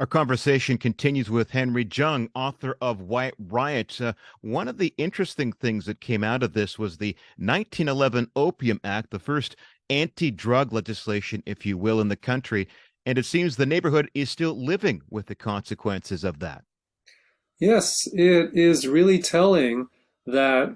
Our conversation continues with Henry Tsang, author of White Riot. One of the interesting things that came out of this was the 1911 Opium Act, the first anti-drug legislation, if you will, in the country. And it seems the neighborhood is still living with the consequences of that. Yes, it is really telling that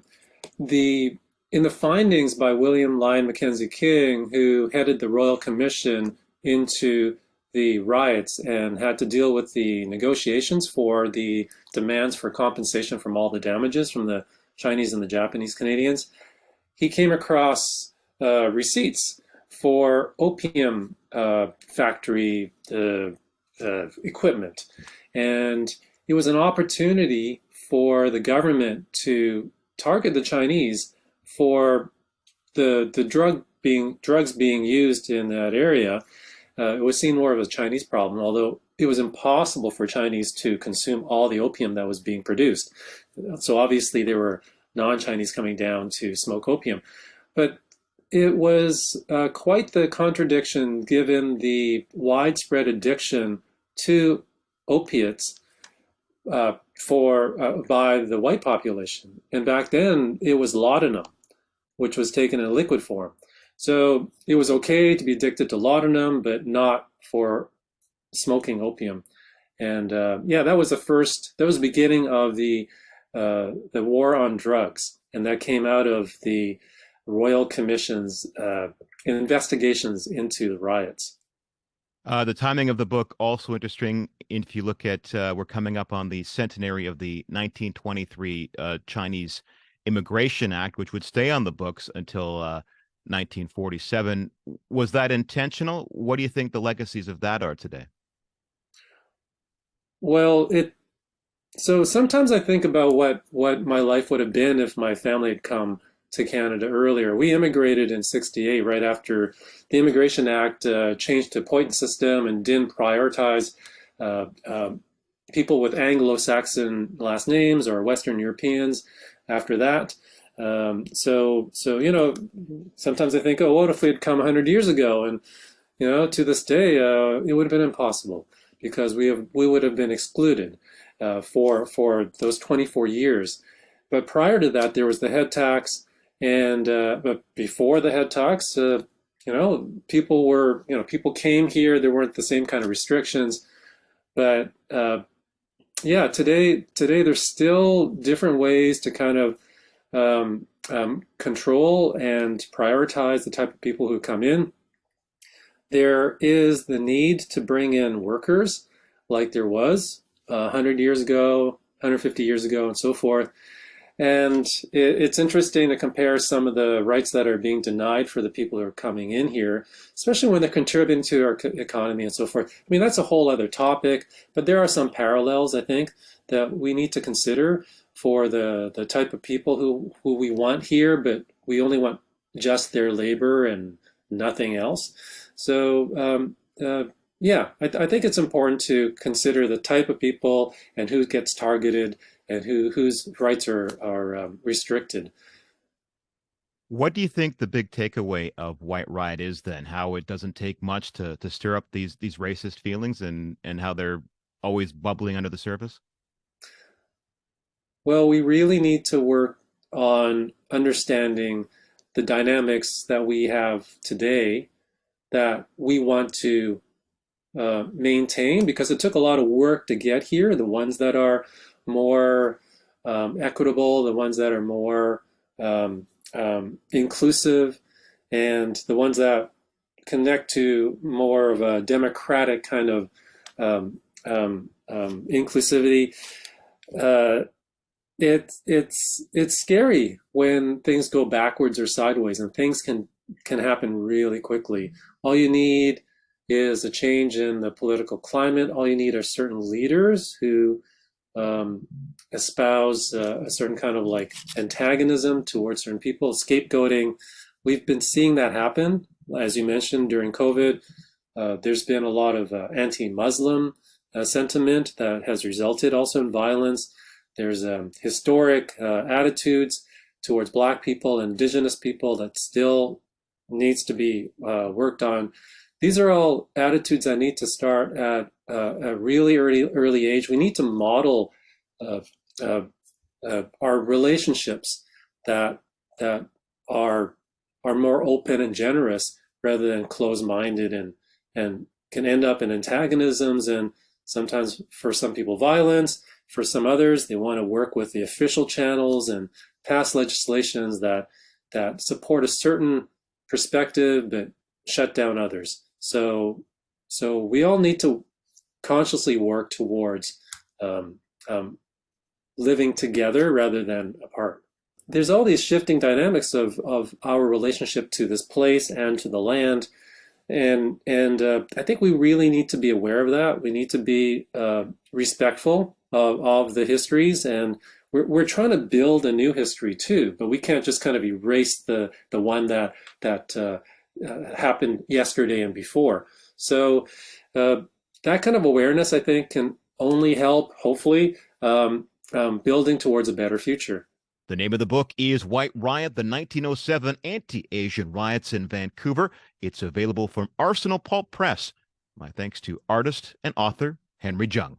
the in the findings by William Lyon Mackenzie King, who headed the Royal Commission into the riots and had to deal with the negotiations for the demands for compensation from all the damages from the Chinese and the Japanese Canadians, he came across receipts for opium factory equipment. And it was an opportunity for the government to target the Chinese for the drugs being used in that area. It was seen more of a Chinese problem, although it was impossible for Chinese to consume all the opium that was being produced. So obviously there were non-Chinese coming down to smoke opium. But it was quite the contradiction given the widespread addiction to opiates by the white population. And back then, it was laudanum, which was taken in liquid form. So it was okay to be addicted to laudanum, but not for smoking opium. And yeah, that was the beginning of the war on drugs, and that came out of the Royal Commission's investigations into the riots. The timing of the book also interesting. If you look at, we're coming up on the centenary of the 1923 Chinese Immigration Act, which would stay on the books until 1947. Was that intentional? What do you think the legacies of that are today? Well, it so sometimes I think about what my life would have been if my family had come to Canada earlier. We immigrated in '68, right after the Immigration Act changed to point system and didn't prioritize uh, uh, people with Anglo-Saxon last names or Western Europeans after that. So sometimes I think, oh, what if we had come 100 years ago? And to this day, it would have been impossible because we would have been excluded for those 24 years. But prior to that, there was the head tax, and but before the head tax, people came here. There weren't the same kind of restrictions, but yeah, today there's still different ways to kind of control and prioritize the type of people who come in. There is the need to bring in workers like there was 100 years ago, 150 years ago, and so forth. And it's interesting to compare some of the rights that are being denied for the people who are coming in here, especially when they're contributing to our economy and so forth. I mean, that's a whole other topic, but there are some parallels, I think, that we need to consider for the type of people who we want here, but we only want just their labor and nothing else. So, yeah, I think it's important to consider the type of people and who gets targeted and whose rights are restricted. What do you think the big takeaway of White Riot is then? How it doesn't take much to stir up these racist feelings and how they're always bubbling under the surface? Well, we really need to work on understanding the dynamics that we have today that we want to maintain because it took a lot of work to get here. The ones that are more equitable, the ones that are more inclusive, and the ones that connect to more of a democratic kind of inclusivity. Uh, it's scary when things go backwards or sideways, and things can happen really quickly. All you need is a change in the political climate. All you need are certain leaders who um, espouse a certain kind of like antagonism towards certain people, scapegoating. We've been seeing that happen, as you mentioned, during COVID. There's been a lot of anti-Muslim sentiment that has resulted also in violence. There's historic attitudes towards Black people and Indigenous people that still needs to be worked on. these are all attitudes that need to start at a really early age. We need to model uh, uh, our relationships that that are are more open and generous rather than closed-minded and can end up in antagonisms and sometimes for some people violence. For some others, they want to work with the official channels and pass legislations that support a certain perspective but shut down others. So we all need to consciously work towards um, um, living together rather than apart. There's all these shifting dynamics of our relationship to this place and to the land, and I think we really need to be aware of that. We need to be respectful of the histories, and we're trying to build a new history too. But we can't just kind of erase the one that happened yesterday and before. So uh, that kind of awareness, I think, can only help, hopefully, building towards a better future. The name of the book is White Riot, the 1907 Anti-Asian Riots in Vancouver. It's available from Arsenal Pulp Press. My thanks to artist and author Henry Tsang.